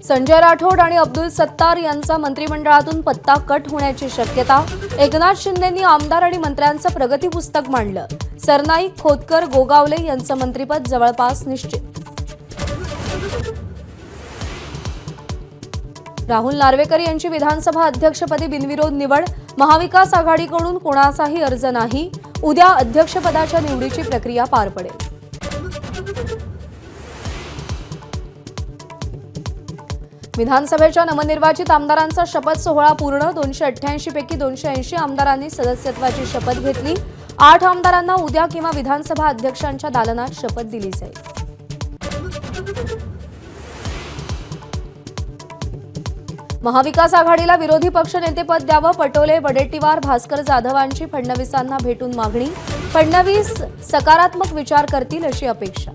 संजय राठोड आणि अब्दुल सत्तार यांचा मंत्रिमंडळातून पत्ता कट होण्याची शक्यता। एकनाथ शिंदेंनी आमदार आणि मंत्र्यांचं प्रगती पुस्तक मांडलं। सरनाईक, खोतकर, गोगावले यांचं मंत्रिपद जवळपास निश्चित। राहुल नार्वेकर यांची विधानसभा अध्यक्षपदी बिनविरोध निवड। महाविकास आघाडीकडून कोणाचाही अर्ज नाही। उद्या अध्यक्षपदाच्या निवडीची प्रक्रिया पार पडेल। विधानसभेच्या नवनिर्वाचित आमदारांचा शपथ सोहळा पूर्ण। 288 पैकी 280 आमदारांनी सदस्यत्वाची शपथ घेतली। 8 आमदारांना उद्या किंवा विधानसभा अध्यक्षांच्या दालनात शपथ दिली जाईल। महाविकास आघाडीला विरोधी पक्षनेतेपद द्यावं। पटोले, वडेट्टीवार, भास्कर जाधवांची फडणवीसांना भेटून मागणी। फडणवीस सकारात्मक विचार करतील अशी अपेक्षा।